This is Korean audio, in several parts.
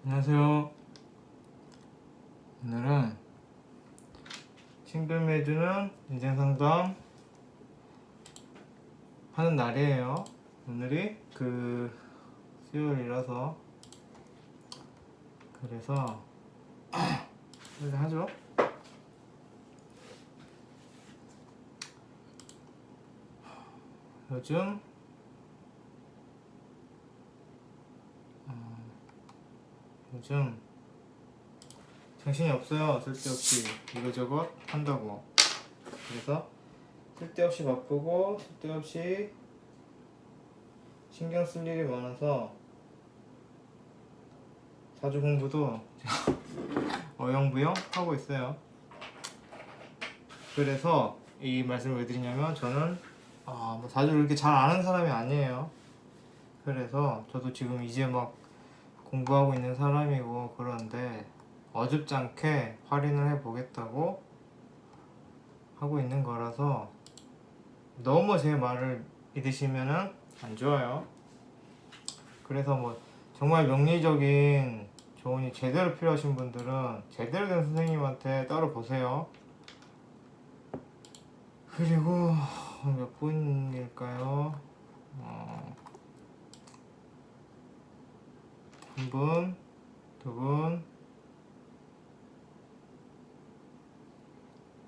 안녕하세요. 오늘은 싱글미 해주는 인생상담 하는 날이에요. 오늘이 수요일이라서 그래서 이렇게 하죠. 요즘 정신이 없어요. 쓸데없이 이거저거 한다고. 그래서 쓸데없이 바쁘고 쓸데없이 신경 쓸 일이 많아서 자주 공부도 어영부영 하고 있어요. 그래서 이 말씀을 왜 드리냐면 저는 뭐 자주 이렇게 잘 아는 사람이 아니에요. 그래서 저도 지금 이제 막 공부하고 있는 사람이고 그런데 어줍지 않게 할인을 해보겠다고 하고 있는 거라서 너무 제 말을 믿으시면은 안 좋아요. 그래서 뭐 정말 명리적인 조언이 제대로 필요하신 분들은 제대로 된 선생님한테 따로 보세요. 그리고 몇 분일까요? 한 분, 두 분,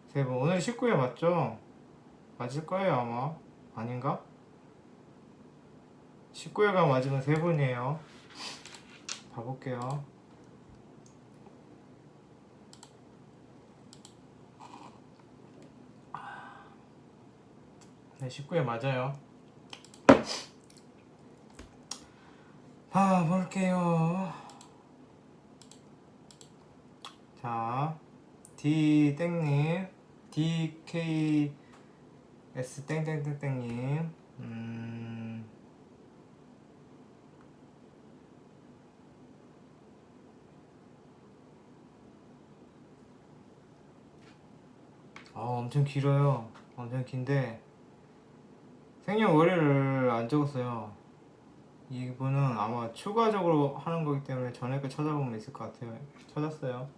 세 분. 오늘 19회 맞죠? 맞을 거예요 아마. 아닌가? 19회가 맞으면 세 분이에요. 봐볼게요. 네, 19회 맞아요. 볼게요. 자, D 땡님, DKS 땡땡땡땡님, 엄청 길어요. 엄청 긴데 생년월일을 안 적었어요. 이분은 아마 추가적으로 하는 거기 때문에 전에 거 찾아보면 있을 것 같아요. 찾았어요.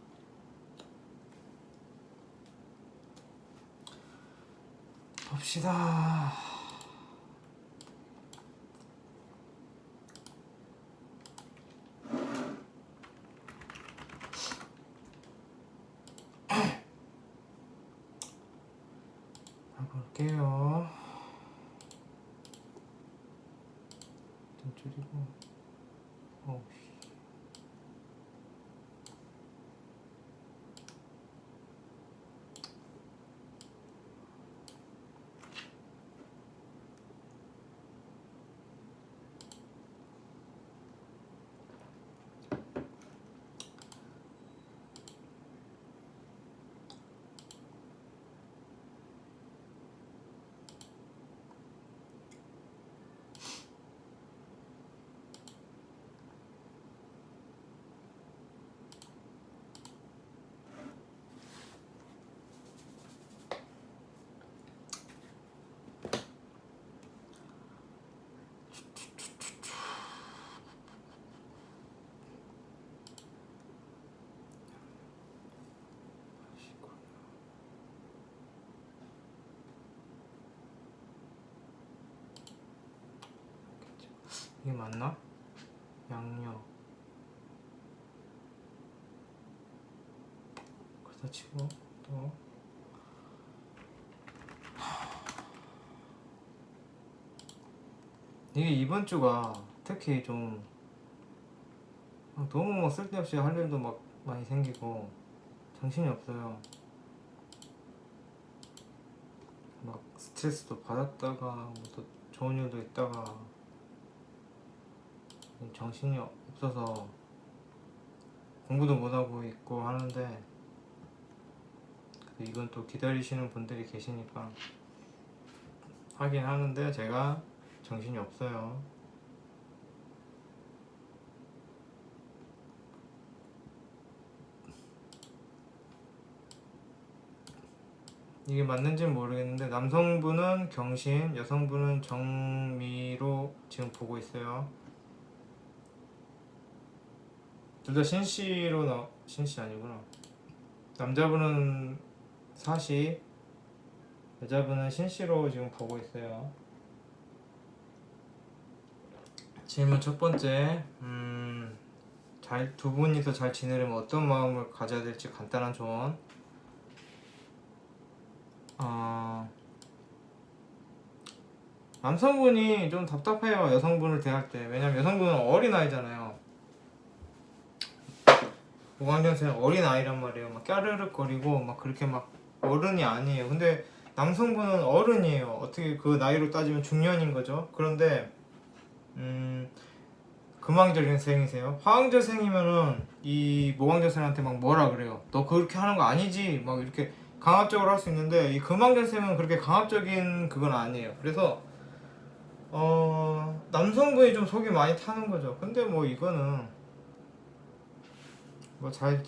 봅시다. 볼게요. 좀 줄이고. 이게 맞나? 양력 그렇다 치고 또 이게 이번 주가 특히 좀 너무 막 쓸데없이 할 일도 막 많이 생기고 정신이 없어요. 막 스트레스도 받았다가 또 좋은 일도 있다가 정신이 없어서 공부도 못하고 있고 하는데 이건 또 기다리시는 분들이 계시니까 하긴 하는데 제가 정신이 없어요. 이게 맞는지는 모르겠는데 남성분은 경신, 여성분은 정미로 지금 보고 있어요. 둘 다 신씨 아니구나. 남자분은 사시, 여자분은 신씨로 지금 보고 있어요. 질문 첫 번째, 두 분이서 잘 지내려면 어떤 마음을 가져야 될지 간단한 조언. 남성분이 좀 답답해요, 여성분을 대할 때. 왜냐면 여성분은 어린아이잖아요. 무관견생 어린아이란 말이에요. 막 까르륵거리고 막 그렇게 막 어른이 아니에요. 근데 남성분은 어른이에요. 어떻게 그 나이로 따지면 중년인 거죠. 그런데 금왕절생이세요. 화왕절생이면은 이 모광절생한테 막 뭐라 그래요. 너 그렇게 하는 거 아니지? 막 이렇게 강압적으로 할 수 있는데 이 금왕절생은 그렇게 강압적인 그건 아니에요. 그래서 남성분이 좀 속이 많이 타는 거죠. 근데 뭐 이거는 뭐 잘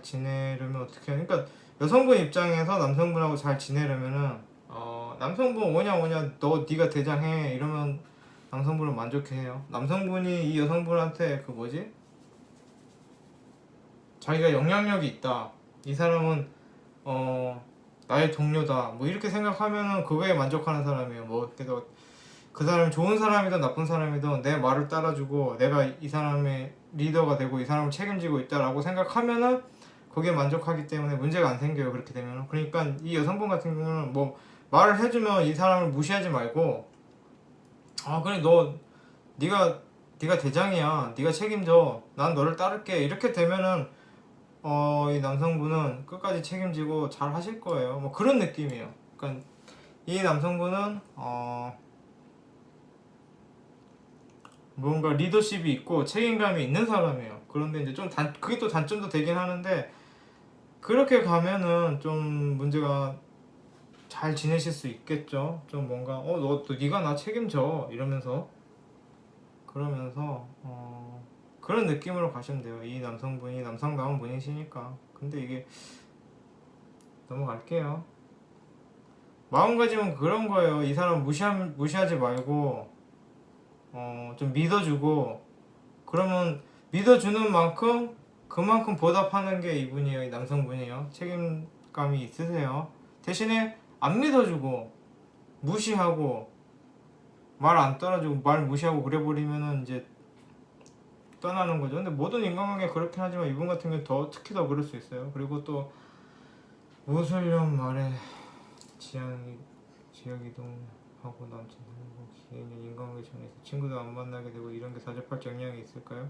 지내려면 어떻게 해요? 그러니까 여성분 입장에서 남성분하고 잘 지내려면은 남성분 오냐 네가 대장해 이러면 남성분은 만족해해요. 남성분이 이 여성분한테 그 뭐지? 자기가 영향력이 있다. 이 사람은 나의 동료다. 뭐 이렇게 생각하면은 그거에 만족하는 사람이에요. 뭐 그래서 그 사람이 좋은 사람이든 나쁜 사람이든 내 말을 따라주고 내가 이 사람의 리더가 되고 이 사람을 책임지고 있다라고 생각하면은 거기에 만족하기 때문에 문제가 안 생겨요. 그렇게 되면. 그러니까 이 여성분 같은 경우는 뭐 말을 해주면 이 사람을 무시하지 말고 그래 네가 대장이야. 네가 책임져. 난 너를 따를게. 이렇게 되면은 이 남성분은 끝까지 책임지고 잘 하실 거예요. 뭐 그런 느낌이에요. 그러니까 이 남성분은 뭔가 리더십이 있고 책임감이 있는 사람이에요. 그런데 이제 좀 그게 또 단점도 되긴 하는데 그렇게 가면은 좀 문제가 잘 지내실 수 있겠죠. 좀 뭔가 너 네가 나 책임져 이러면서 그러면서 그런 느낌으로 가시면 돼요. 이 남성분이 남성다운 분이시니까. 근데 이게 넘어갈게요. 마음가짐은 그런 거예요. 이 사람 무시하지 말고 좀 믿어주고 그러면 믿어주는 만큼 그만큼 보답하는 게 이분이에요. 이 남성분이에요. 책임감이 있으세요. 대신에 안 믿어주고 무시하고 말 안 따라주고 말 무시하고 그래버리면은 이제 떠나는 거죠. 근데 모든 인간관계 그렇긴 하지만 이분 같은 경우 특히 더 그럴 수 있어요. 그리고 또 무술년 말에 지역 이동하고 남친 살고 기회는 인간관계 정에서 친구도 안 만나게 되고 이런 게 사주팔자 영향이 있을까요?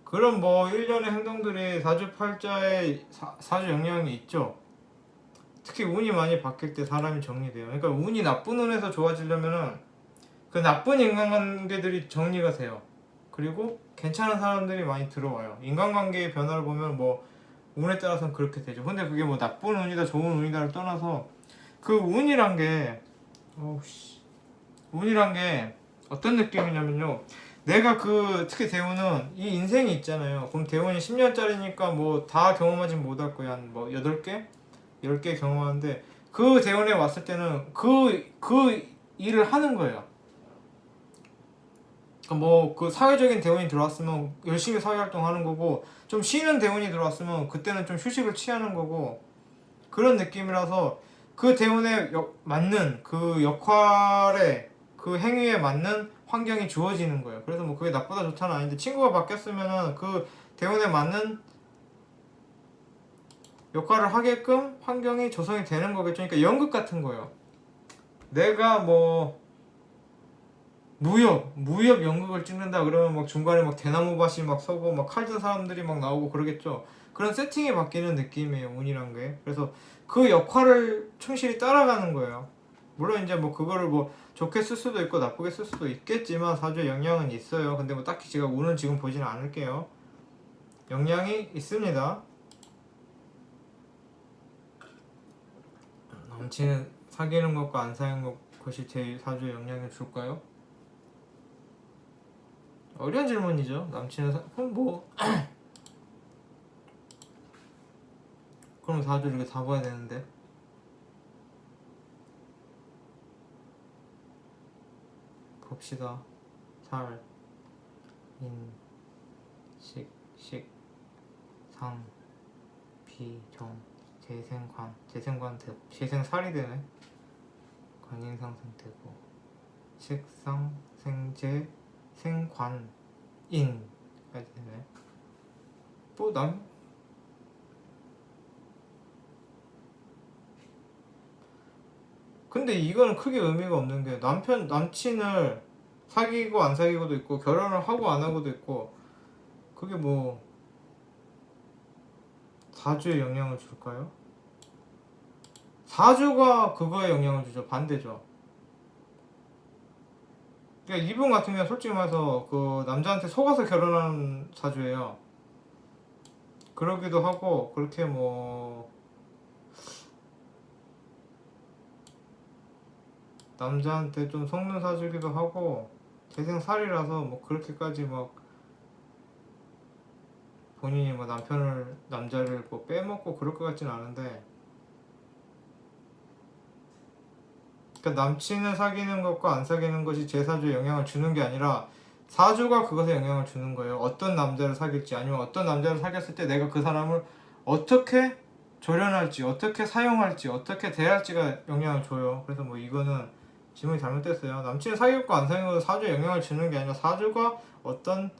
그런 뭐 일련의 행동들이 사주팔자에 사주 영향이 있죠. 특히 운이 많이 바뀔 때 사람이 정리돼요. 그러니까 운이 나쁜 운에서 좋아지려면은 그 나쁜 인간관계들이 정리가 돼요. 그리고 괜찮은 사람들이 많이 들어와요. 인간관계의 변화를 보면 뭐 운에 따라서는 그렇게 되죠. 근데 그게 뭐 나쁜 운이다 좋은 운이다를 떠나서 그 운이란 게 어떤 느낌이냐면요. 내가 특히 대운은 이 인생이 있잖아요. 그럼 대운이 10년짜리니까 뭐 다 경험하진 못할 거야. 한 뭐 8개? 10개 경험하는데 그 대운에 왔을 때는 그 일을 하는 거예요. 뭐 그 사회적인 대운이 들어왔으면 열심히 사회활동 하는 거고 좀 쉬는 대운이 들어왔으면 그때는 좀 휴식을 취하는 거고 그런 느낌이라서 그 대운에 맞는 그 역할에 그 행위에 맞는 환경이 주어지는 거예요. 그래서 뭐 그게 나쁘다 좋다는 아닌데 친구가 바뀌었으면은 그 대운에 맞는 역할을 하게끔 환경이 조성이 되는 거겠죠. 그러니까 연극 같은 거예요. 내가 뭐 무협 연극을 찍는다 그러면 막 중간에 막 대나무밭이 막 서고 막 칼 든 사람들이 막 나오고 그러겠죠. 그런 세팅이 바뀌는 느낌이에요, 운이란 게. 그래서 그 역할을 충실히 따라가는 거예요. 물론 이제 뭐 그거를 뭐 좋게 쓸 수도 있고 나쁘게 쓸 수도 있겠지만 사주에 영향은 있어요. 근데 뭐 딱히 제가 운을 지금 보지는 않을게요. 영향이 있습니다. 남친은 사귀는 것과 안 사귀는 것이 제 사주에 영향을 줄까요? 어려운 질문이죠. 그럼 뭐 그럼 사주를 이렇게 다 봐야 되는데 봅시다. 살, 인, 식, 식, 상, 비, 정, 재생관, 재생관 되고 재생살이 되네. 관인상생되고 식상, 생재, 생관인까지 되네. 뭐 근데 이거는 크게 의미가 없는 게 남친을 사귀고 안 사귀고도 있고 결혼을 하고 안 하고도 있고 그게 뭐 사주에 영향을 줄까요? 사주가 그거에 영향을 주죠. 반대죠. 그러니까 이분 같은 경우는 솔직히 말해서 그 남자한테 속아서 결혼한 사주예요. 그러기도 하고 그렇게 뭐 남자한테 좀 속는 사주기도 하고 재생살이라서 뭐 그렇게까지 막 본인이 뭐 남자를 뭐 빼먹고 그럴 것 같진 않은데, 그러니까 남친을 사귀는 것과 안 사귀는 것이 제 사주에 영향을 주는 게 아니라 사주가 그것에 영향을 주는 거예요. 어떤 남자를 사귈지 아니면 어떤 남자를 사귀었을 때 내가 그 사람을 어떻게 조련할지 어떻게 사용할지 어떻게 대할지가 영향을 줘요. 그래서 뭐 이거는 질문이 잘못됐어요. 남친을 사귀고 안 사귀는 것은 사주에 영향을 주는 게 아니라 사주가 어떤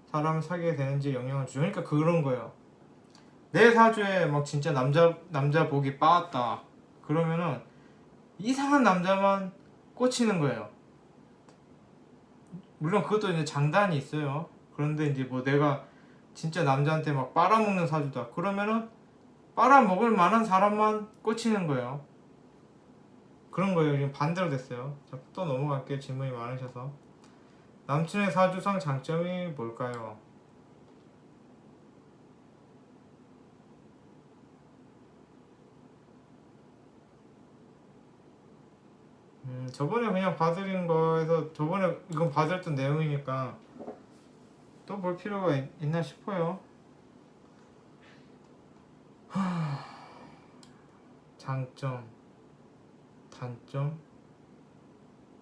사람을 사귀게 되는지 영향을 주죠. 그러니까 그런 거예요. 내 사주에 막 진짜 남자 복이 빠았다 그러면은 이상한 남자만 꽂히는 거예요. 물론 그것도 이제 장단이 있어요. 그런데 이제 뭐 내가 진짜 남자한테 막 빨아먹는 사주다 그러면은 빨아먹을 만한 사람만 꽂히는 거예요. 그런 거예요. 지금 반대로 됐어요. 자, 또 넘어갈게요. 질문이 많으셔서. 남친의 사주상 장점이 뭘까요? 저번에 그냥 봐드린 거에서 저번에 이건 봐드렸던 내용이니까 또 볼 필요가 있나 싶어요. 장점, 단점.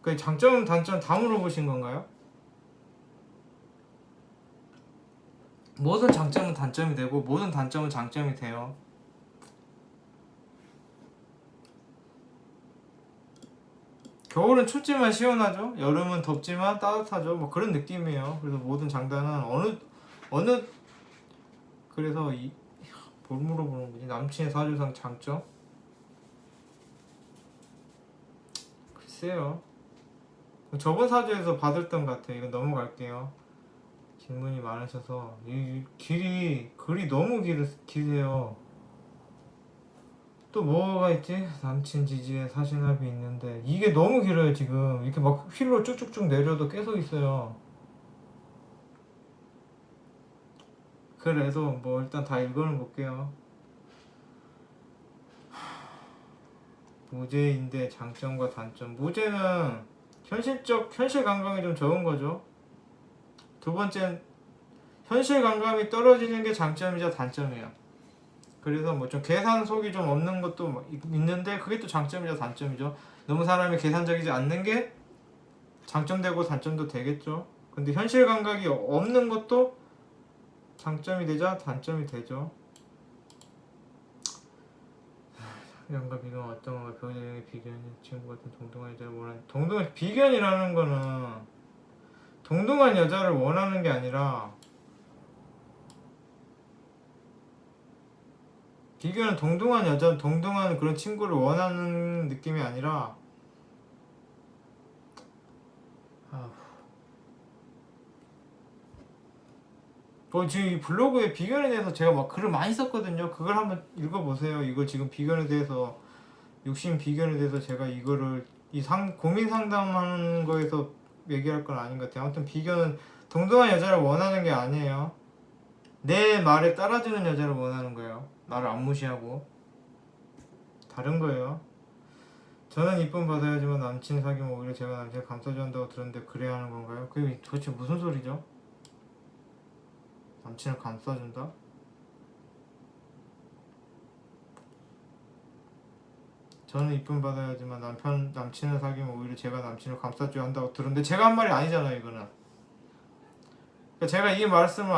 그 장점, 단점 다 물어보신 건가요? 모든 장점은 단점이 되고 모든 단점은 장점이 돼요. 겨울은 춥지만 시원하죠. 여름은 덥지만 따뜻하죠. 뭐 그런 느낌이에요. 그래서 모든 장단은 어느 그래서 뭘 물어보는 거지? 남친의 사주상 장점? 글쎄요. 저번 사주에서 받았던 것 같아요. 이건 넘어갈게요. 질문이 많으셔서 이 글이 너무 기세요. 또 뭐가 있지? 남친 지지에 사신합이 있는데 이게 너무 길어요. 지금 이렇게 막 휠로 쭉쭉쭉 내려도 계속 있어요. 그래서 뭐 일단 다 읽어는 볼게요. 무제인데 장점과 단점. 무제는 현실 감각이 좀 적은 거죠. 두 번째는 현실 감각이 떨어지는 게 장점이자 단점이에요. 그래서 뭐 좀 계산 속이 좀 없는 것도 뭐 있는데 그게 또 장점이자 단점이죠. 너무 사람이 계산적이지 않는 게 장점되고 단점도 되겠죠. 근데 현실 감각이 없는 것도 장점이 되자 단점이 되죠. 연과 비교는 어떤 건가? 배우자에게 비견이 친구 같은 동등한 여자를 원하는 비견이라는 거는 동등한 여자를 원하는 게 아니라 비교는 동등한 그런 친구를 원하는 느낌이 아니라 뭐 지금 이 블로그에 비견에 대해서 제가 막 글을 많이 썼거든요. 그걸 한번 읽어보세요. 이거 지금 비견에 대해서 육신 비견에 대해서 제가 이거를 고민 상담하는 거에서 얘기할 건 아닌 것 같아요. 아무튼 비견은 동등한 여자를 원하는 게 아니에요. 내 말에 따라주는 여자를 원하는 거예요. 나를 안 무시하고. 다른 거예요. 저는 이쁨 받아야지만 남친 사귀면 오히려 제가 남친을 감싸줘야 한다고 들었는데 그래야 하는 건가요? 그게 도대체 무슨 소리죠? 남친을 감싸준다? 저는 이쁨 받아야지만 남친을 사귀면 오히려 제가 남친을 감싸줘야 한다고 들었는데 제가 한 말이 아니잖아요. 이거는. 그러니까 제가 이 말씀을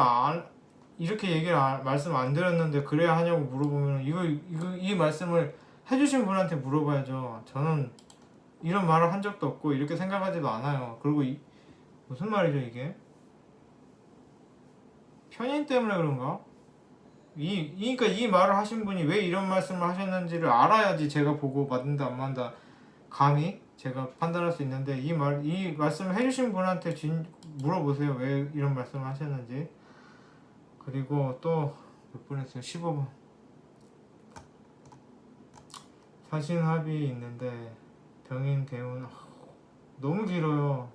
이렇게 말씀 안 드렸는데 그래야 하냐고 물어보면 이 말씀을 해주신 분한테 물어봐야죠. 저는 이런 말을 한 적도 없고 이렇게 생각하지도 않아요. 그리고 무슨 말이죠 이게? 편인 때문에 그런가? 그러니까 이 말을 하신 분이 왜 이런 말씀을 하셨는지를 알아야지 제가 보고 맞는다 안 맞는다 감히 제가 판단할 수 있는데 이 말씀을 해주신 분한테 물어보세요. 왜 이런 말씀을 하셨는지. 그리고 또 몇 번 했어요? 15번. 사신합이 있는데 병인 대운 너무 길어요.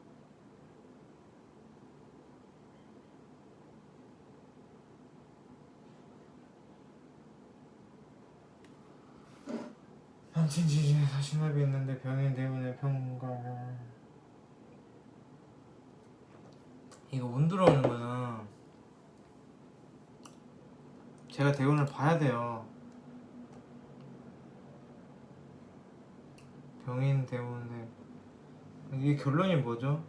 남친 지지에 사신합이 있는데 병인 대운의 평가. 이거 운 들어오는 거는 제가 대운을 봐야 돼요. 병인 대운에 이게 결론이 뭐죠?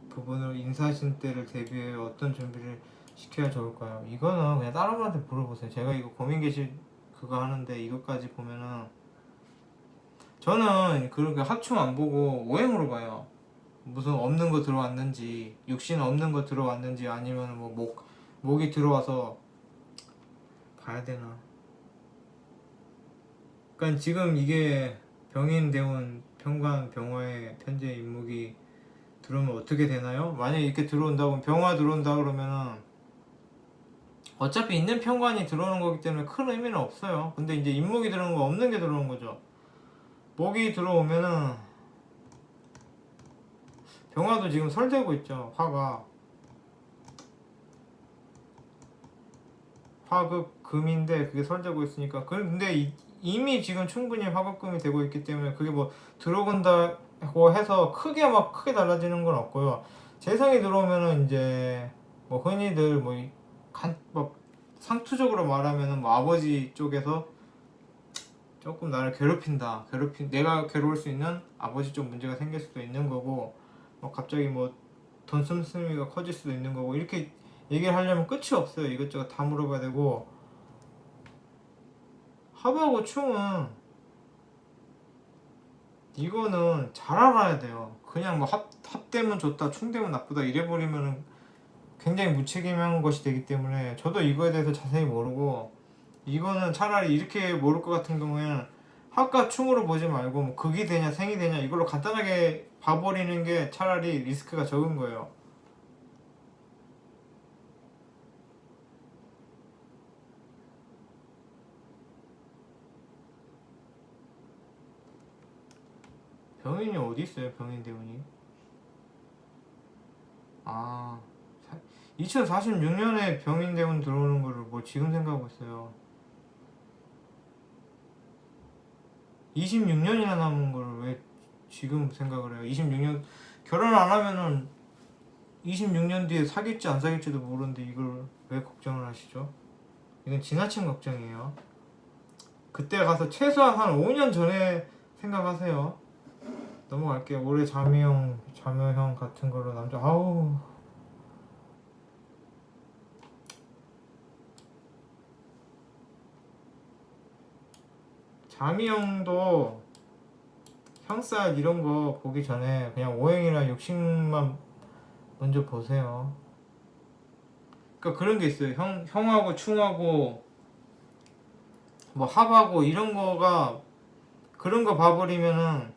부부는 인사신 때를 대비해 어떤 준비를 시켜야 좋을까요? 이거는 그냥 다른 분한테 물어보세요. 제가 이거 고민 계시 그거 하는데 이것까지 보면은 저는 그렇게 합충 안 보고 오행으로 봐요. 무슨 없는 거 들어왔는지 육신 없는 거 들어왔는지 아니면 뭐 목이 들어와서 봐야 되나. 그러니까 지금 이게 병인 대운 평관 병화의 편재 인목이 들어오면 어떻게 되나요? 만약에 이렇게 들어온다고 병화 들어온다 그러면은 어차피 있는 평관이 들어오는 거기 때문에 큰 의미는 없어요. 근데 이제 인목이 들어오는 거 없는 게 들어오는 거죠. 목이 들어오면은 병화도 지금 설되고 있죠. 화극 금인데 그게 설되고 있으니까 근데 이미 지금 충분히 화극금이 되고 있기 때문에 그게 뭐 들어온다고 해서 크게 달라지는 건 없고요. 재성이 들어오면은 이제 뭐 흔히들 뭐 상투적으로 말하면은 뭐 아버지 쪽에서 조금 나를 내가 괴로울 수 있는 아버지 쪽 문제가 생길 수도 있는 거고, 뭐 갑자기 뭐 돈 씀씀이가 커질 수도 있는 거고, 이렇게 얘기를 하려면 끝이 없어요. 이것저것 다 물어봐야 되고. 합하고 충은 이거는 잘 알아야 돼요. 그냥 뭐 합되면 좋다, 충되면 나쁘다 이래버리면은 굉장히 무책임한 것이 되기 때문에 저도 이거에 대해서 자세히 모르고, 이거는 차라리 이렇게 모를 것 같은 경우에는 합과 충으로 보지 말고 뭐 극이 되냐 생이 되냐 이걸로 간단하게 봐버리는 게 차라리 리스크가 적은 거예요. 병인이 어디 있어요? 병인 대운이? 2046년에 병인 대운 들어오는 거를 뭐 지금 생각하고 있어요. 26년이나 남은 거를 왜 지금 생각을 해요? 26년 결혼 안 하면은 26년 뒤에 사귈지 안 사귈지도 모르는데 이걸 왜 걱정을 하시죠? 이건 지나친 걱정이에요. 그때 가서 최소한 한 5년 전에 생각하세요. 넘어갈게요. 올해 자묘형 같은 걸로 자미형도 형살 이런 거 보기 전에 그냥 오행이나 육신만 먼저 보세요. 그러니까 그런 게 있어요. 형하고 충하고 뭐 합하고 이런 거가 그런 거 봐버리면은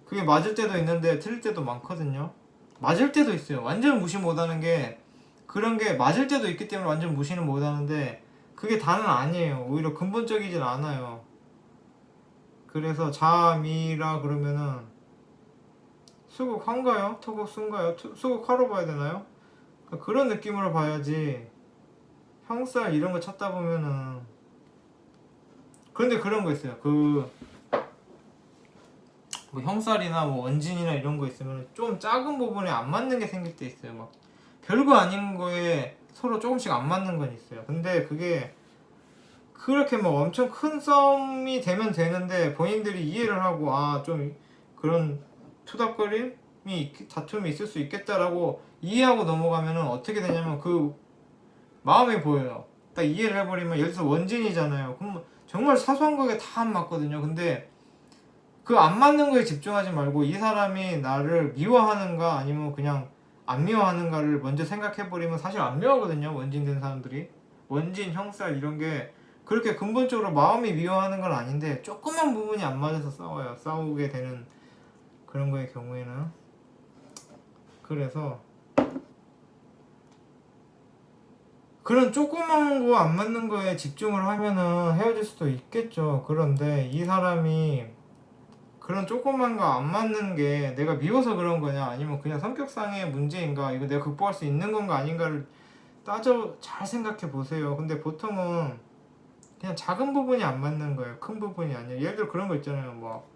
그게 맞을 때도 있는데 틀릴 때도 많거든요. 맞을 때도 있어요. 완전 무시 못하는 게 그런 게 맞을 때도 있기 때문에 완전 무시는 못하는데 그게 다는 아니에요. 오히려 근본적이진 않아요. 그래서 자미라 그러면은 수국한가요? 토국수인가요? 수국하로 봐야 되나요? 그런 느낌으로 봐야지 형살 이런 거 찾다 보면은. 그런데 그런 거 있어요. 뭐 형살이나 뭐 원진이나 이런 거 있으면 좀 작은 부분에 안 맞는 게 생길 때 있어요. 막 별거 아닌 거에 서로 조금씩 안 맞는 건 있어요. 근데 그게 그렇게 뭐 엄청 큰 싸움이 되면 되는데 본인들이 이해를 하고 좀 그런 다툼이 있을 수 있겠다라고 이해하고 넘어가면은 어떻게 되냐면 그 마음이 보여요. 딱 이해를 해버리면 예를 들어서 원진이잖아요. 그럼 정말 사소한 거에 다 안 맞거든요. 근데 그 안 맞는 거에 집중하지 말고 이 사람이 나를 미워하는가 아니면 그냥 안 미워하는가를 먼저 생각해버리면 사실 안 미워하거든요. 원진 된 사람들이. 원진, 형살 이런 게 그렇게 근본적으로 마음이 미워하는 건 아닌데 조그만 부분이 안 맞아서 싸워요. 싸우게 되는 그런 거의 경우에는. 그래서 그런 조그만 거 안 맞는 거에 집중을 하면은 헤어질 수도 있겠죠. 그런데 이 사람이 그런 조그만 거 안 맞는 게 내가 미워서 그런 거냐 아니면 그냥 성격상의 문제인가 이거 내가 극복할 수 있는 건가 아닌가를 따져 잘 생각해 보세요. 근데 보통은 그냥 작은 부분이 안 맞는 거예요. 큰 부분이 아니에요. 예를 들어 그런 거 있잖아요. 뭐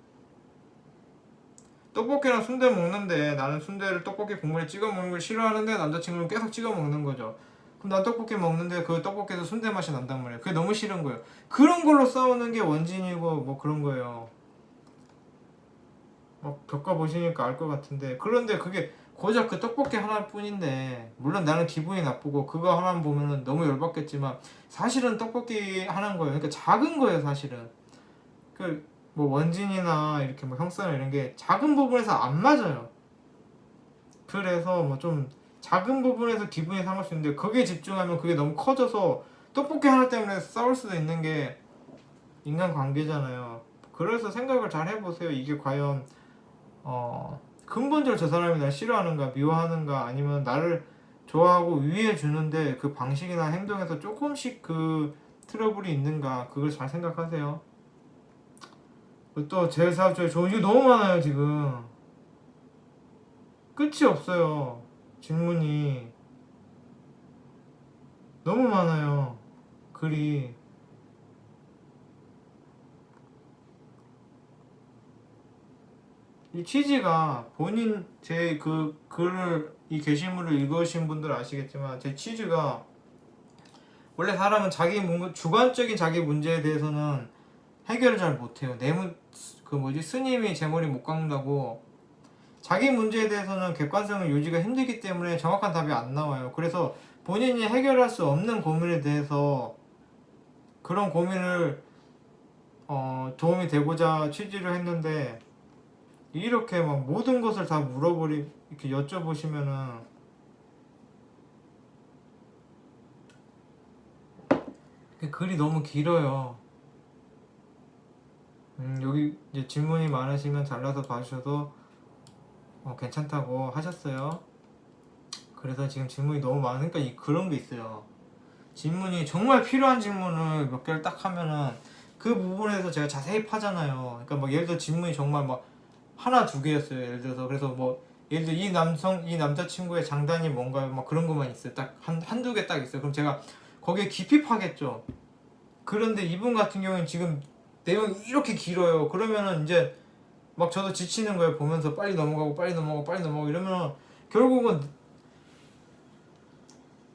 떡볶이랑 순대 먹는데 나는 순대를 떡볶이 국물에 찍어 먹는 걸 싫어하는데 남자친구는 계속 찍어 먹는 거죠. 그럼 난 떡볶이 먹는데 그 떡볶이에서 순대 맛이 난단 말이에요. 그게 너무 싫은 거예요. 그런 걸로 싸우는 게 원진이고 뭐 그런 거예요. 막 겪어보시니까 알 것 같은데 그런데 그게 고작 그 떡볶이 하나뿐인데 물론 나는 기분이 나쁘고 그거 하나만 보면은 너무 열받겠지만 사실은 떡볶이 하나인 거예요. 그러니까 작은 거예요 사실은. 그 뭐 원진이나 이렇게 뭐 형사나 이런 게 작은 부분에서 안 맞아요. 그래서 뭐 좀 작은 부분에서 기분이 상할 수 있는데 거기에 집중하면 그게 너무 커져서 떡볶이 하나 때문에 싸울 수도 있는 게 인간관계잖아요. 그래서 생각을 잘 해보세요. 이게 과연 근본적으로 저 사람이 날 싫어하는가 미워하는가 아니면 나를 좋아하고 위해 주는데 그 방식이나 행동에서 조금씩 그 트러블이 있는가 그걸 잘 생각하세요. 또 제 사업 중에 좋은 이거 너무 많아요 지금. 끝이 없어요. 질문이 너무 많아요. 글이. 이 취지가 본인 제 그 글을 이 게시물을 읽으신 분들 아시겠지만 제 취지가 원래 사람은 자기 주관적인 자기 문제에 대해서는 해결을 잘 못해요. 그 뭐지 스님이 제 머리 못 깎는다고 자기 문제에 대해서는 객관성을 유지가 힘들기 때문에 정확한 답이 안 나와요. 그래서 본인이 해결할 수 없는 고민에 대해서 그런 고민을 도움이 되고자 취지를 했는데 이렇게 막 모든 것을 다 이렇게 여쭤보시면은 글이 너무 길어요. 여기 이제 질문이 많으시면 잘라서 봐주셔도 괜찮다고 하셨어요. 그래서 지금 질문이 너무 많으니까 그런 게 있어요. 질문이 정말 필요한 질문을 몇 개를 딱 하면은 그 부분에서 제가 자세히 파잖아요. 그러니까 뭐 예를 들어 질문이 정말 막 하나 두 개였어요. 예를 들어서 그래서 뭐 예를 들어 이 남자친구의 장단이 뭔가요? 막 그런 것만 있어요. 딱 한두 개 딱 있어요. 그럼 제가 거기에 깊이 파겠죠. 그런데 이분 같은 경우는 지금 내용이 이렇게 길어요. 그러면은 이제 막 저도 지치는 거예요. 보면서 빨리 넘어가고 빨리 넘어가고 빨리 넘어가고 이러면 결국은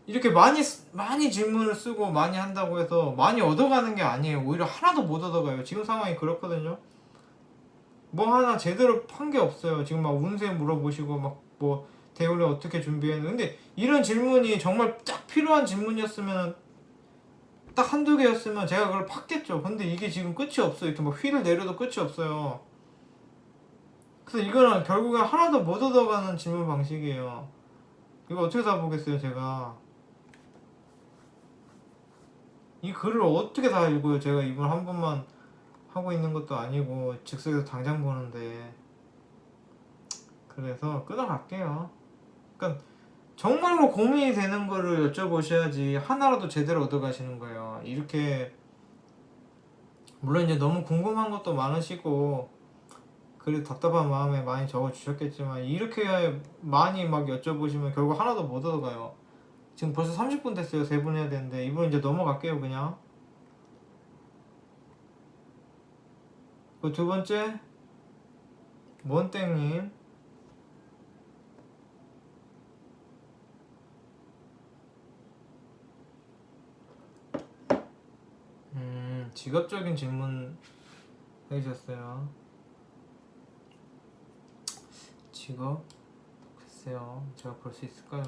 이렇게 많이 질문을 쓰고 많이 한다고 해서 많이 얻어가는 게 아니에요. 오히려 하나도 못 얻어가요. 지금 상황이 그렇거든요. 뭐 하나 제대로 판 게 없어요. 지금 막 운세 물어보시고 막 뭐 대우를 어떻게 준비했는데 근데 이런 질문이 정말 딱 필요한 질문이었으면 딱 한두 개였으면 제가 그걸 팠겠죠. 근데 이게 지금 끝이 없어요. 이렇게 막 휘를 내려도 끝이 없어요. 그래서 이거는 결국엔 하나도 못 얻어가는 질문 방식이에요. 이거 어떻게 다 보겠어요, 제가. 이 글을 어떻게 다 읽어요? 제가 이걸 한 번만 하고 있는 것도 아니고 즉석에서 당장 보는데. 그래서 끊어갈게요. 그러니까 정말로 고민이 되는 거를 여쭤보셔야지 하나라도 제대로 얻어가시는 거예요. 이렇게 물론 이제 너무 궁금한 것도 많으시고 그리고 답답한 마음에 많이 적어주셨겠지만 이렇게 많이 막 여쭤보시면 결국 하나도 못 얻어가요. 지금 벌써 30분 됐어요. 3분 해야 되는데 이분 이제 넘어갈게요 그냥. 그 두 번째 먼땡님 직업적인 질문 해주셨어요. 직업? 글쎄요 제가 볼 수 있을까요?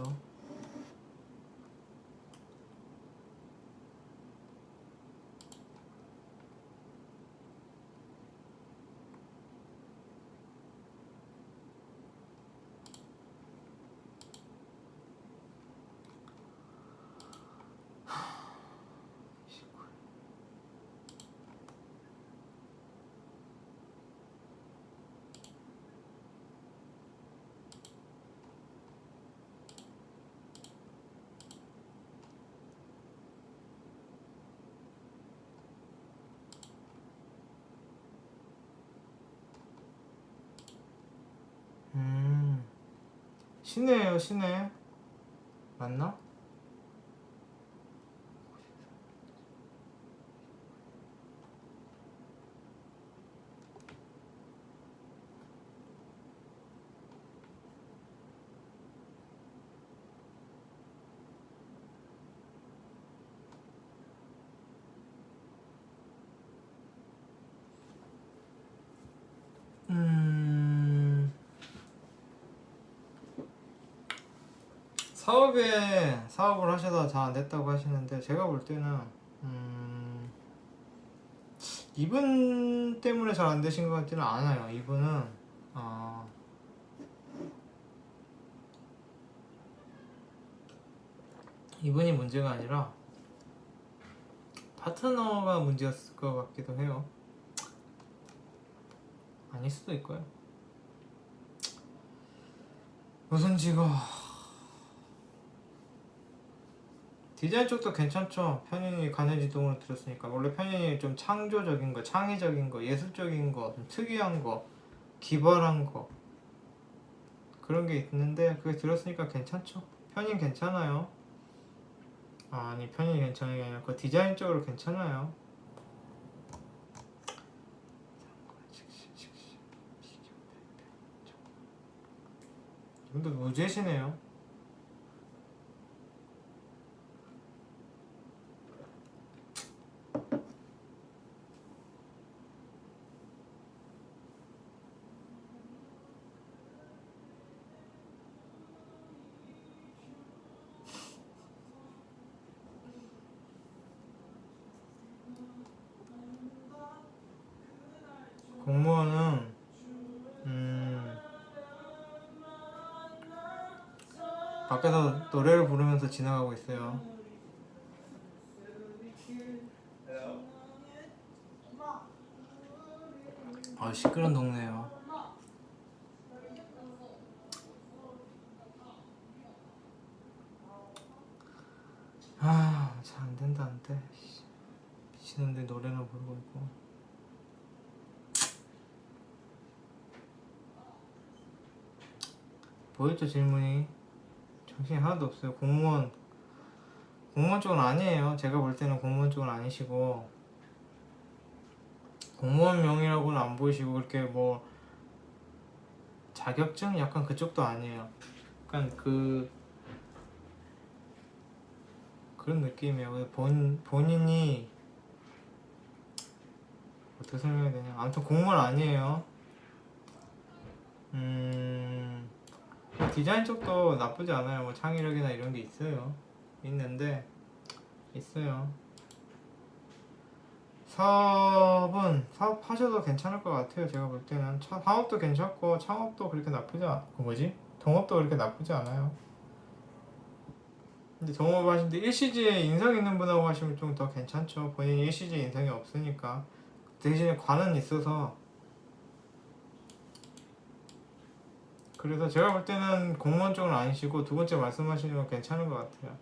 시내예요, 시내. 맞나? 사업을 하셔서 잘 안 됐다고 하시는데, 제가 볼 때는 이분 때문에 잘 안 되신 것 같지는 않아요. 이분은 이분이 문제가 아니라 파트너가 문제였을 것 같기도 해요. 아닐 수도 있고요. 우선 지금 디자인 쪽도 괜찮죠. 편인이 간헐지동으로 들었으니까. 원래 편인이 좀 창조적인 거, 창의적인 거, 예술적인 거, 좀 특이한 거, 기발한 거, 그런 게 있는데 그게 들었으니까 괜찮죠. 편인 괜찮아요. 아니, 편인이 괜찮은 게 아니라 그 디자인 쪽으로 괜찮아요. 이분도 무죄시네요. 공무원은 밖에서 노래를 부르면서 지나가고 있어요. 시끄러운 동네예요. 잘 안된다, 안돼. 미친놈들이 노래나 부르고 있고. 보였죠, 질문이? 정신이 하나도 없어요. 공무원 쪽은 아니에요. 제가 볼 때는 공무원 쪽은 아니시고, 공무원 명이라고는 안 보이시고, 그렇게 뭐 자격증? 약간 그쪽도 아니에요. 약간 그런 느낌이에요. 본인이 어떻게 설명해야 되냐. 아무튼 공무원 아니에요. 디자인 쪽도 나쁘지 않아요. 뭐 창의력이나 이런 게 있어요. 있어요. 사업하셔도 괜찮을 것 같아요. 제가 볼 때는 사업도 괜찮고 창업도 그렇게 나쁘지 동업도 그렇게 나쁘지 않아요. 근데 동업 하시는데 일시지에 인상 있는 분하고 하시면 좀 더 괜찮죠. 본인이 일시지에 인상이 없으니까. 대신에 관은 있어서. 그래서 제가 볼 때는 공무원 쪽은 아니시고 두 번째 말씀하시는 건 괜찮은 것 같아요.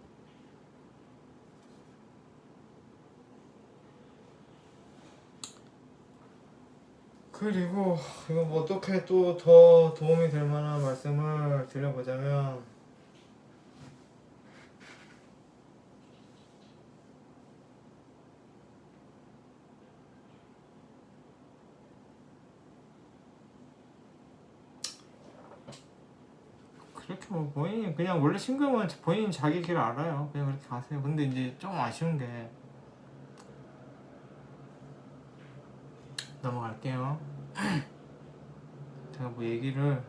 그리고 이거 뭐 어떻게 또 더 도움이 될 만한 말씀을 드려보자면, 그렇게 뭐 본인이 그냥 원래 신금은 본인이 자기 길 알아요. 그냥 그렇게 가세요. 근데 이제 좀 아쉬운 게, 넘어갈게요. 제가 뭐 얘기를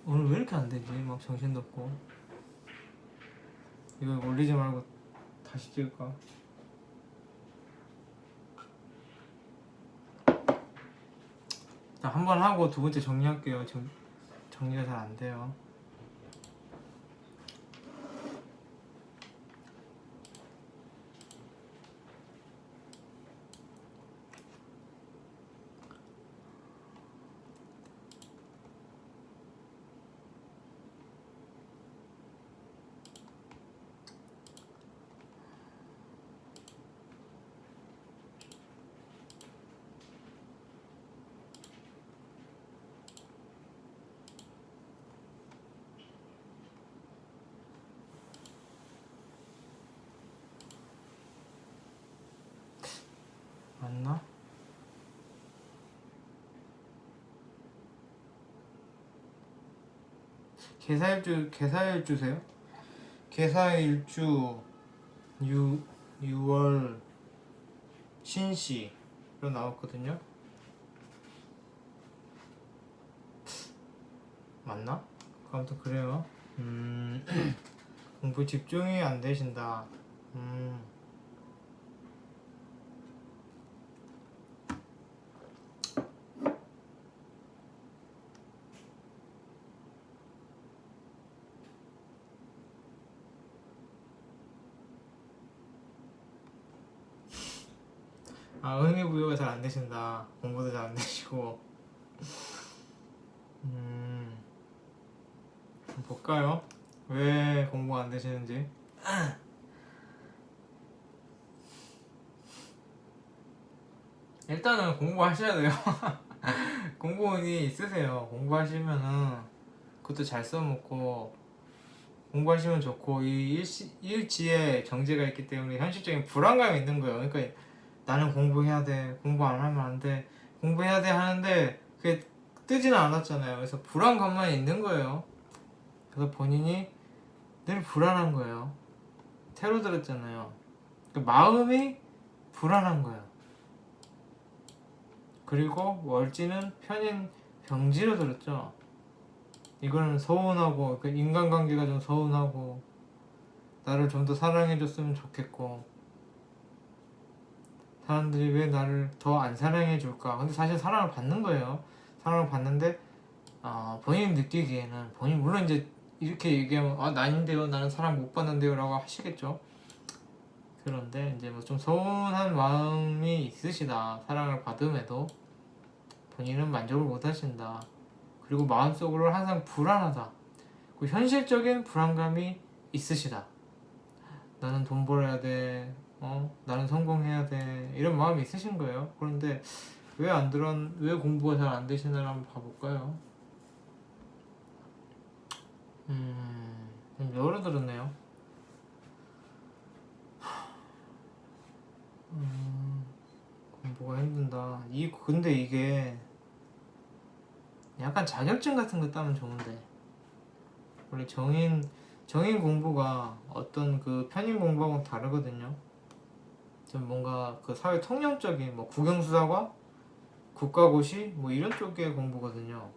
오늘 왜 이렇게 안 되지? 막 정신도 없고. 이거 올리지 말고 다시 찍을까? 일단 한 번 하고 두 번째 정리할게요. 지금 정리가 잘 안 돼요. 개사일주세요? 개사일주 6월 신시로 나왔거든요. 맞나? 아무튼 그래요. 공부 집중이 안 되신다. 아, 흥미부여가 잘 안 되신다. 공부도 잘 안 되시고. 한번 볼까요? 왜 공부가 안 되시는지. 일단은 공부하셔야 돼요. 공부운이 있으세요. 공부하시면은 그것도 잘 써먹고 공부하시면 좋고, 이 일지에 정제가 있기 때문에 현실적인 불안감이 있는 거예요. 그러니까 나는 공부해야 돼, 공부 안 하면 안 돼, 공부해야 돼 하는데 그게 뜨지는 않았잖아요. 그래서 불안감만 있는 거예요. 그래서 본인이 늘 불안한 거예요. 테러 들었잖아요. 그러니까 마음이 불안한 거예요. 그리고 월지는 편인 병지로 들었죠. 이거는 서운하고, 그 인간관계가 좀 서운하고, 나를 좀 더 사랑해줬으면 좋겠고, 사람들이 왜 나를 더 안 사랑해줄까? 근데 사실 사랑을 받는 거예요. 사랑을 받는데 본인이 느끼기에는, 본인 물론 이제 이렇게 얘기하면 나 아닌데요, 나는 사랑 못 받는데요 라고 하시겠죠. 그런데 이제 뭐 좀 서운한 마음이 있으시다. 사랑을 받음에도 본인은 만족을 못 하신다. 그리고 마음속으로 항상 불안하다. 그 현실적인 불안감이 있으시다. 나는 돈 벌어야 돼, 나는 성공해야 돼, 이런 마음이 있으신 거예요. 그런데 왜 공부가 잘 안 되시나 한번 봐볼까요? 여러 들었네요. 공부가 힘든다. 근데 이게 약간 자격증 같은 거 따면 좋은데, 원래 정인 공부가 어떤 그 편인 공부하고는 다르거든요. 좀 뭔가 그 사회 통념적인 뭐 국영수사과, 국가고시 뭐 이런 쪽의 공부거든요.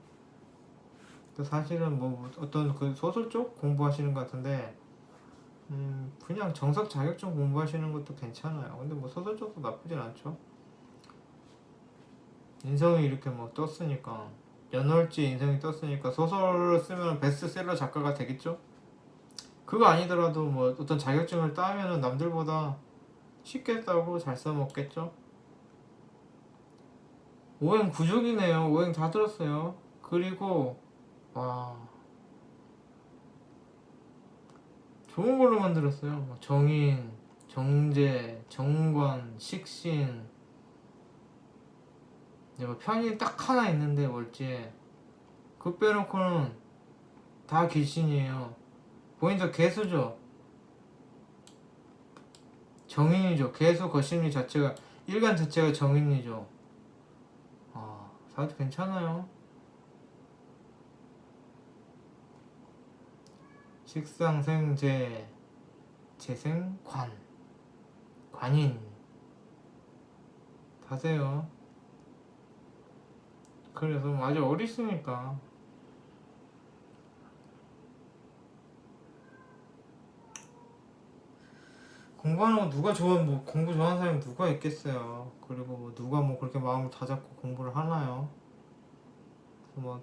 사실은 뭐 어떤 그 소설 쪽 공부하시는 것 같은데, 그냥 정석 자격증 공부하시는 것도 괜찮아요. 근데 뭐 소설 쪽도 나쁘진 않죠. 인성이 이렇게 뭐 떴으니까, 연월지 인성이 떴으니까 소설을 쓰면 베스트셀러 작가가 되겠죠? 그거 아니더라도 뭐 어떤 자격증을 따면은 남들보다 쉽게 따고 잘 써먹겠죠? 오행 구족이네요. 오행 다 들었어요. 그리고 와, 좋은 걸로 만들었어요. 정인, 정제, 정관, 식신. 뭐 편이 딱 하나 있는데 월지에 그거 빼놓고는 다 길신이에요. 보니까 개수죠. 정인이죠. 개수 거심리 자체가, 일간 자체가 정인이죠. 사도 괜찮아요. 식상생재, 재생관, 관인 다세요. 그래서 아직 어리시니까. 공부하는 거 누가 뭐 공부 좋아하는 사람이 누가 있겠어요. 그리고 뭐 누가 뭐 그렇게 마음을 다잡고 공부를 하나요? 그래서 뭐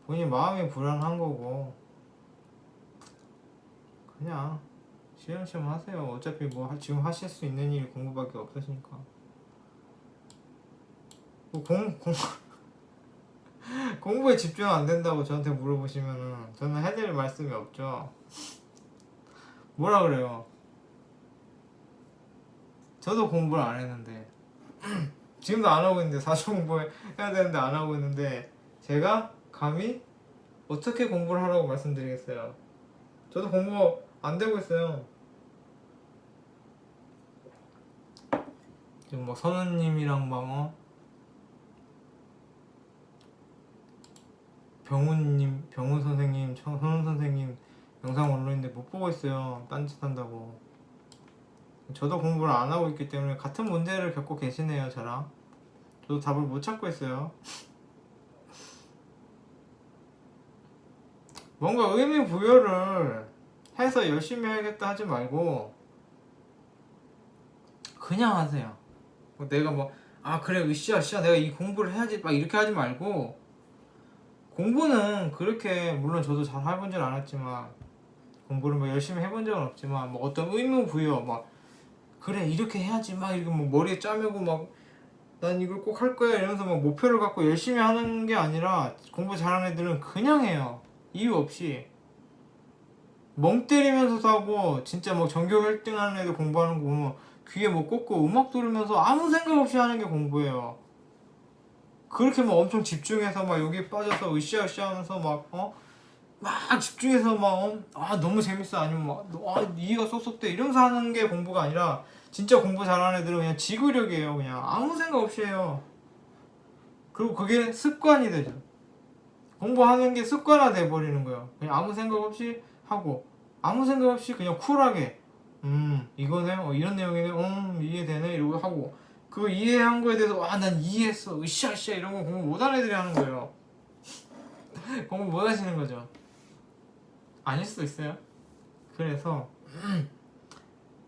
본인 마음이 불안한 거고, 그냥 시험시험 하세요. 어차피 뭐 지금 하실 수 있는 일이 공부밖에 없으시니까. 뭐 공부에 집중 안 된다고 저한테 물어보시면은 저는 해드릴 말씀이 없죠. 뭐라 그래요? 저도 공부를 안 했는데 지금도 안 하고 있는데, 4주 공부해야 되는데 안 하고 있는데 제가 감히 어떻게 공부를 하라고 말씀드리겠어요. 저도 공부 안 되고 있어요. 지금 뭐 선우님이랑 막 병훈 선생님, 선우 선생님 보고 있어요. 딴짓 한다고. 저도 공부를 안 하고 있기 때문에 같은 문제를 겪고 계시네요, 저랑. 저도 답을 못 찾고 있어요. 뭔가 의미 부여를 해서 열심히 해야겠다 하지 말고 그냥 하세요. 내가 그래 으쌰으쌰 내가 이 공부를 해야지 막 이렇게 하지 말고, 공부는 그렇게 물론 저도 잘 해본 줄 알았지만 공부를 열심히 해본 적은 없지만 어떤 의무 부여 그래 이렇게 해야지 막 이렇게 머리에 짜매고 난 이걸 꼭 할 거야 이러면서 목표를 갖고 열심히 하는 게 아니라, 공부 잘하는 애들은 그냥 해요. 이유 없이 멍 때리면서도 하고, 진짜 전교 1등 하는 애들 공부하는 거 보면 귀에 꽂고 음악 들으면서 아무 생각 없이 하는 게 공부예요. 그렇게 엄청 집중해서 여기 빠져서 으쌰으쌰 하면서 막 집중해서 너무 재밌어 아니면 이해가 쏙쏙 돼 이러면서 하는 게 공부가 아니라, 진짜 공부 잘하는 애들은 그냥 지구력이에요. 그냥 아무 생각 없이 해요. 그리고 그게 습관이 되죠. 공부하는 게 습관화 돼 버리는 거예요. 그냥 아무 생각 없이 하고, 아무 생각 없이 그냥 쿨하게 이거네 이런 내용이네 이해되네 이러고 하고, 그 이해한 거에 대해서 난 이해했어 으쌰으쌰 이런 거 공부 못하는 애들이 하는 거예요. 공부 못 하시는 거죠. 아닐 수도 있어요. 그래서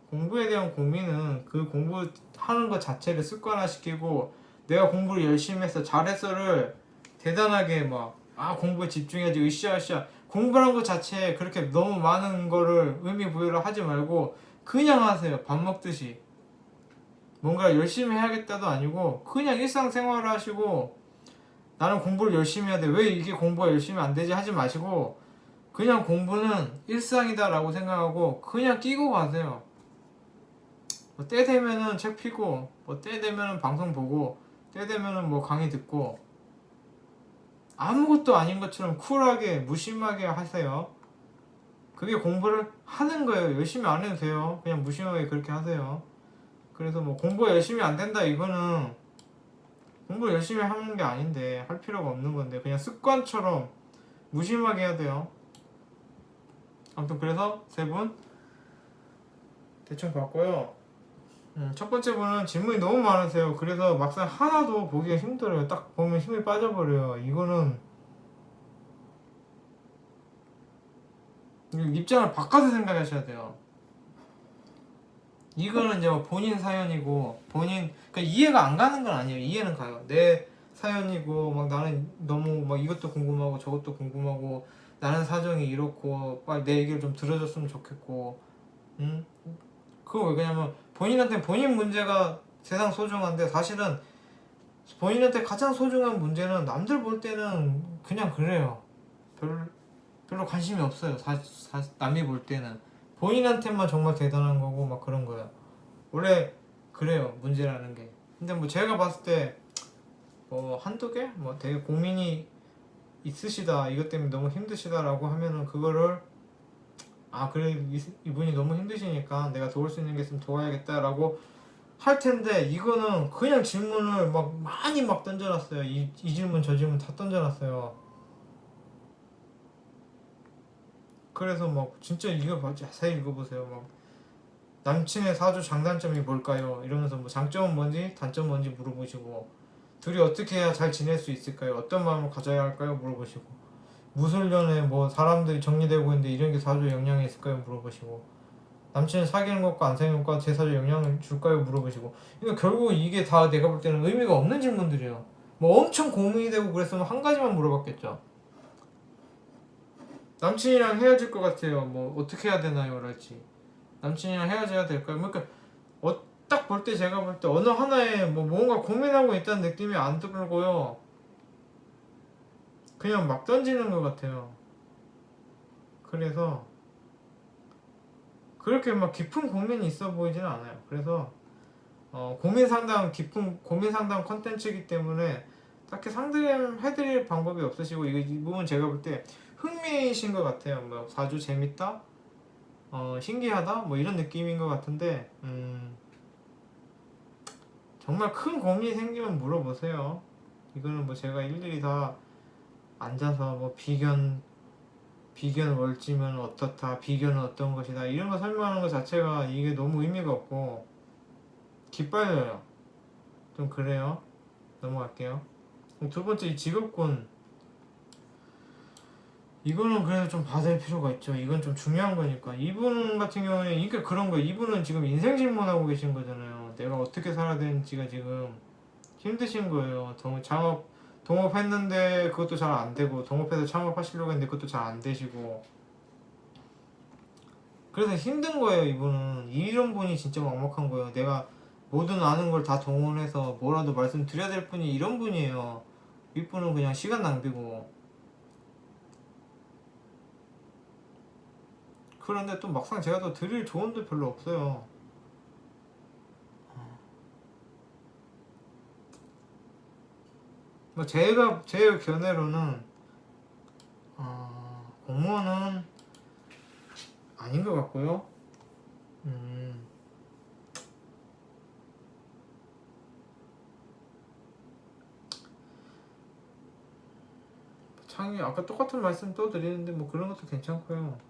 공부에 대한 고민은 그 공부하는 것 자체를 습관화시키고, 내가 공부를 열심히 해서 잘했어를 대단하게 공부에 집중해야지 으쌰으쌰, 공부하는 것 자체에 그렇게 너무 많은 거를 의미 부여를 하지 말고 그냥 하세요. 밥 먹듯이 뭔가 열심히 해야겠다도 아니고 그냥 일상생활을 하시고, 나는 공부를 열심히 해야 돼 왜 이게 공부가 열심히 안 되지 하지 마시고, 그냥 공부는 일상이다 라고 생각하고 그냥 끼고 가세요. 때 되면은 책 피고 때 되면은 방송 보고 때 되면은 강의 듣고, 아무것도 아닌 것처럼 쿨하게 무심하게 하세요. 그게 공부를 하는 거예요. 열심히 안 해도 돼요. 그냥 무심하게 그렇게 하세요. 그래서 공부가 열심히 안 된다 이거는 공부 열심히 하는 게 아닌데, 할 필요가 없는 건데 그냥 습관처럼 무심하게 해야 돼요. 아무튼 그래서 세 분 대충 봤고요. 첫 번째 분은 질문이 너무 많으세요. 그래서 막상 하나도 보기가 힘들어요. 딱 보면 힘이 빠져버려요. 이거는 입장을 바꿔서 생각하셔야 돼요. 이거는 이제 본인 사연이고, 그러니까 이해가 안 가는 건 아니에요. 이해는 가요. 내 사연이고 나는 너무 이것도 궁금하고 저것도 궁금하고, 나는 사정이 이렇고 빨리 내 얘기를 좀 들어줬으면 좋겠고, 그거 왜 그러냐면 본인한테 본인 문제가 세상 소중한데, 사실은 본인한테 가장 소중한 문제는 남들 볼 때는 그냥 그래요. 별로 관심이 없어요. 남이 볼 때는 본인한테만 정말 대단한 거고 그런 거야. 원래 그래요, 문제라는 게. 근데 제가 봤을 때 한두 개? 되게 고민이 있으시다, 이것 때문에 너무 힘드시다라고 하면은 그거를 그래 이분이 너무 힘드시니까 내가 도울 수 있는 게 있으면 도와야겠다라고 할 텐데, 이거는 그냥 질문을 많이 던져놨어요. 이 질문 저 질문 다 던져놨어요. 그래서 진짜 이거 자세히 읽어보세요. 남친의 사주 장단점이 뭘까요? 이러면서 장점은 뭔지 단점은 뭔지 물어보시고, 둘이 어떻게 해야 잘 지낼 수 있을까요? 어떤 마음을 가져야 할까요? 물어보시고, 무술년에 사람들이 정리되고 있는데 이런 게 사주에 영향이 있을까요? 물어보시고, 남친을 사귀는 것과 안 사귀는 것과 제 사주에 영향을 줄까요? 물어보시고. 그러니까 결국 이게 다 내가 볼 때는 의미가 없는 질문들이에요. 엄청 고민이 되고 그랬으면 한 가지만 물어봤겠죠. 남친이랑 헤어질 것 같아요. 어떻게 해야 되나요? 랄지. 남친이랑 헤어져야 될까요? 그러니까 딱 볼 때 제가 볼 때 어느 하나에 뭔가 고민하고 있다는 느낌이 안 들고요. 그냥 막 던지는 것 같아요. 그래서 그렇게 깊은 고민이 있어 보이지는 않아요. 그래서 깊은 고민 상담 컨텐츠이기 때문에 딱히 상담해드릴 방법이 없으시고, 이 부분 제가 볼 때 흥미이신 것 같아요. 사주 재밌다? 신기하다? 이런 느낌인 것 같은데, 정말 큰 고민이 생기면 물어보세요. 이거는 제가 일일이 다 앉아서 비견 월지면 어떻다, 비견은 어떤 것이다, 이런 거 설명하는 것 자체가 이게 너무 의미가 없고 기빨려요. 좀 그래요. 넘어갈게요. 두 번째, 이 직업군, 이거는 그래도 좀 받을 필요가 있죠. 이건 좀 중요한 거니까. 이분 같은 경우에 그러니까 그런 거예요. 이분은 지금 인생 질문하고 계신 거잖아요. 내가 어떻게 살아야 되는지가 지금 힘드신 거예요. 동업했는데 그것도 잘 안 되고, 동업해서 창업하시려고 했는데 그것도 잘 안 되시고, 그래서 힘든 거예요. 이분은 이런 분이 진짜 막막한 거예요. 내가 모든 아는 걸 다 동원해서 뭐라도 말씀드려야 될 분이 이런 분이에요. 윗분은 그냥 시간 낭비고. 그런데 또 막상 제가 또 드릴 조언도 별로 없어요. 뭐 제가 제 견해로는 공무원은 아닌 것 같고요. 창의 아까 똑같은 말씀 또 드리는데 뭐 그런 것도 괜찮고요.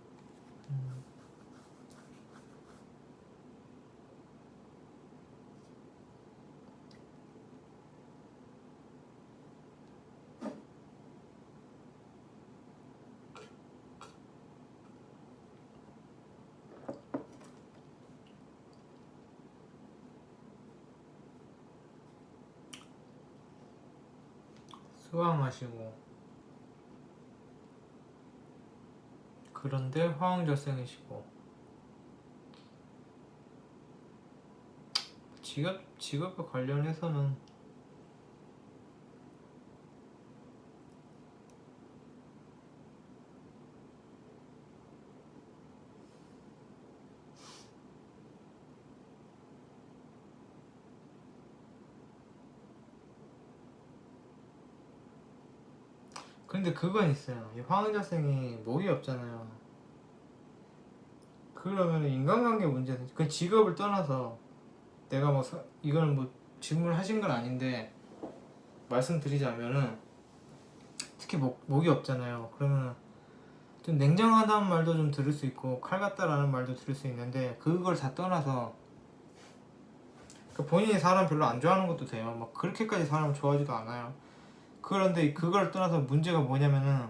수강하시고 그런데 화학여생이시고 직업과 관련해서는 근데 그건 있어요. 이 화학여생이 목이 없잖아요. 그러면 인간관계 문제는 그 직업을 떠나서 내가 뭐 이거는 뭐 질문하신 건 아닌데 말씀드리자면은 특히 목이 없잖아요. 그러면 좀 냉정하다는 말도 좀 들을 수 있고 칼 같다라는 말도 들을 수 있는데 그걸 다 떠나서 본인이 사람 별로 안 좋아하는 것도 돼요. 막 그렇게까지 사람 좋아하지도 않아요. 그런데 그걸 떠나서 문제가 뭐냐면은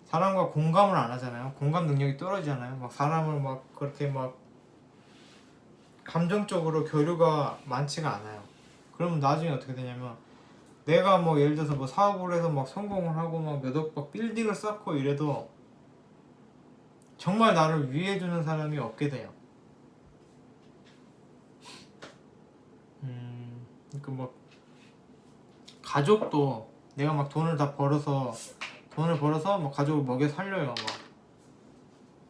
사람과 공감을 안 하잖아요. 공감 능력이 떨어지잖아요. 막 사람을 막 그렇게 막 감정적으로 교류가 많지가 않아요. 그러면 나중에 어떻게 되냐면 내가 뭐 예를 들어서 뭐 사업을 해서 막 성공을 하고 막 몇 억 막 빌딩을 쌓고 이래도 정말 나를 위해주는 사람이 없게 돼요. 그러니까 뭐 가족도 내가 막 돈을 벌어서 막 가족을 먹여 살려요.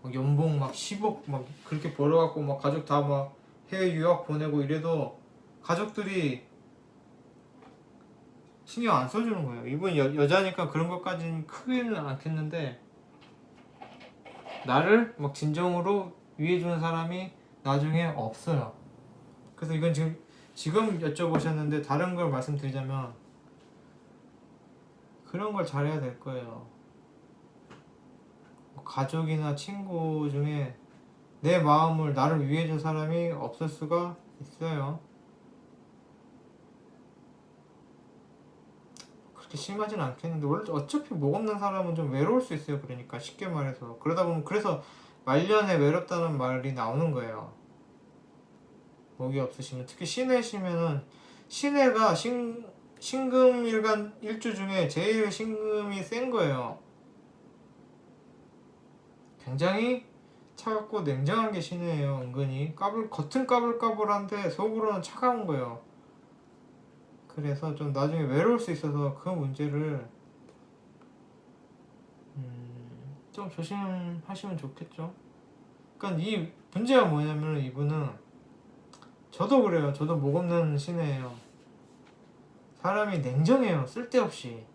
막 연봉 막 10억 막 그렇게 벌어갖고 막 가족 다 막 해외 유학 보내고 이래도 가족들이 신경 안 써주는 거예요. 이분 여자니까 그런 것까지는 크게는 않겠는데 나를 막 진정으로 위해주는 사람이 나중에 없어요. 그래서 이건 지금 여쭤보셨는데 다른 걸 말씀드리자면 그런 걸 잘해야 될 거예요. 가족이나 친구 중에 내 마음을 나를 위해줄 사람이 없을 수가 있어요. 그렇게 심하진 않겠는데 원래 어차피 목 없는 사람은 좀 외로울 수 있어요. 그러니까 쉽게 말해서 그러다 보면 그래서 말년에 외롭다는 말이 나오는 거예요. 목이 없으시면 특히 신해시면은 신해가 신금일간 일주 중에 제일 신금이 센 거예요. 굉장히 차갑고 냉정한 게 신해예요. 은근히 겉은 까불까불한데 속으로는 차가운 거예요. 그래서 좀 나중에 외로울 수 있어서 그 문제를 좀 조심하시면 좋겠죠. 그러니까 이 문제가 뭐냐면 이분은 저도 그래요. 저도 목 없는 신해예요. 사람이 냉정해요. 쓸데없이.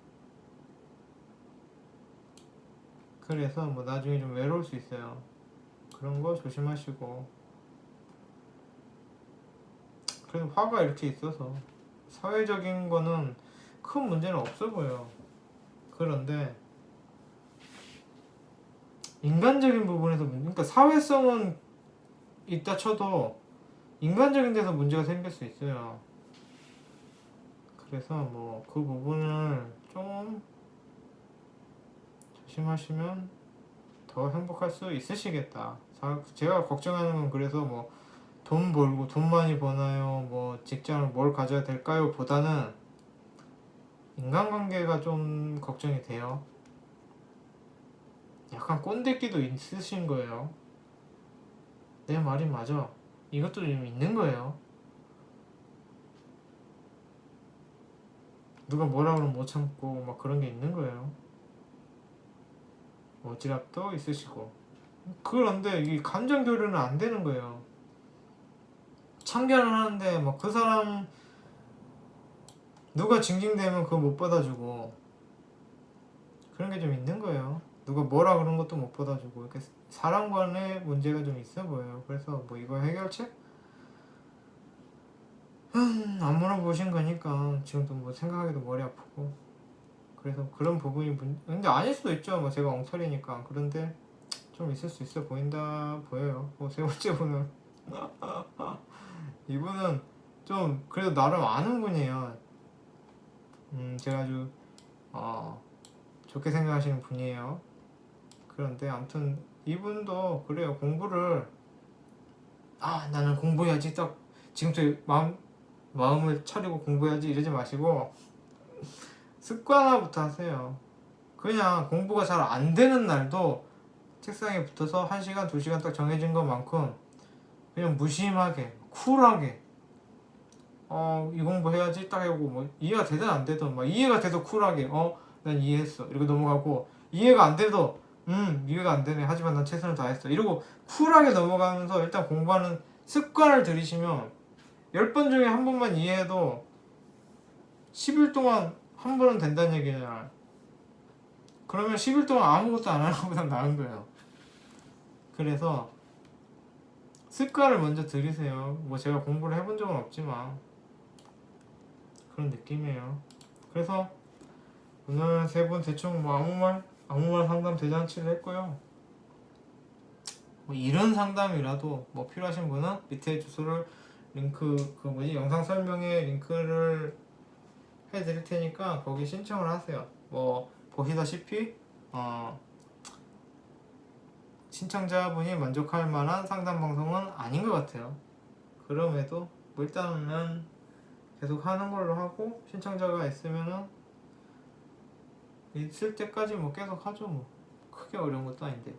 그래서 뭐 나중에 좀 외로울 수 있어요. 그런 거 조심하시고. 그래도 화가 이렇게 있어서 사회적인 거는 큰 문제는 없어 보여요. 그런데 인간적인 부분에서 그러니까 사회성은 있다 쳐도 인간적인 데서 문제가 생길 수 있어요. 그래서 뭐 그 부분을 좀 조심하시면 더 행복할 수 있으시겠다. 제가 걱정하는 건 그래서 뭐 돈 벌고 돈 많이 버나요? 뭐 직장을 뭘 가져야 될까요? 보다는 인간관계가 좀 걱정이 돼요. 약간 꼰대끼도 있으신 거예요. 내 말이 맞아. 이것도 좀 있는 거예요. 누가 뭐라 그러면 못 참고 막 그런 게 있는 거예요. 어지랖도 있으시고. 그런데 이 감정 교류는 안 되는 거예요. 참견을 하는데 막 그 사람 누가 징징대면 그거 못 받아주고 그런 게 좀 있는 거예요. 누가 뭐라 그런 것도 못 받아주고 이렇게 사람 간의 문제가 좀 있어 보여요. 그래서 뭐 이거 해결책? 안 물어보신 거니까 지금도 뭐 생각하기도 머리 아프고 그래서 그런 부분이 근데 아닐 수도 있죠. 뭐 제가 엉터리니까. 그런데 좀 있을 수 있어 보여요. 뭐 세 번째 분은 이분은 좀 그래도 나름 아는 분이에요. 제가 아주 좋게 생각하시는 분이에요. 그런데 아무튼 이분도 그래요. 공부를 나는 공부해야지 딱 지금부터 마음을 차리고 공부해야지 이러지 마시고 습관화부터 하세요. 그냥 공부가 잘 안 되는 날도 책상에 붙어서 1시간, 2시간 딱 정해진 것만큼 그냥 무심하게 쿨하게 이 공부해야지 딱 하고 뭐 이해가 되든 안 되든 막 이해가 돼도 쿨하게 난 이해했어 이러고 넘어가고 이해가 안 돼도 이해가 안 되네 하지만 난 최선을 다했어 이러고 쿨하게 넘어가면서 일단 공부하는 습관을 들이시면 10번 중에 한 번만 이해해도 10일 동안 한 번은 된다는 얘기잖아. 그러면 10일 동안 아무것도 안 하는 것보다 나은 거예요. 그래서 습관을 먼저 들이세요. 뭐 제가 공부를 해본 적은 없지만 그런 느낌이에요. 그래서 오늘 세 분 대충 뭐 아무 말 상담 대잔치를 했고요. 뭐 이런 상담이라도 뭐 필요하신 분은 밑에 주소를 영상 설명에 링크를 해드릴 테니까 거기 신청을 하세요. 뭐 보시다시피 신청자분이 만족할 만한 상담 방송은 아닌 것 같아요. 그럼에도 뭐 일단은 계속 하는 걸로 하고 신청자가 있을 때까지 뭐 계속 하죠. 뭐 크게 어려운 것도 아닌데요.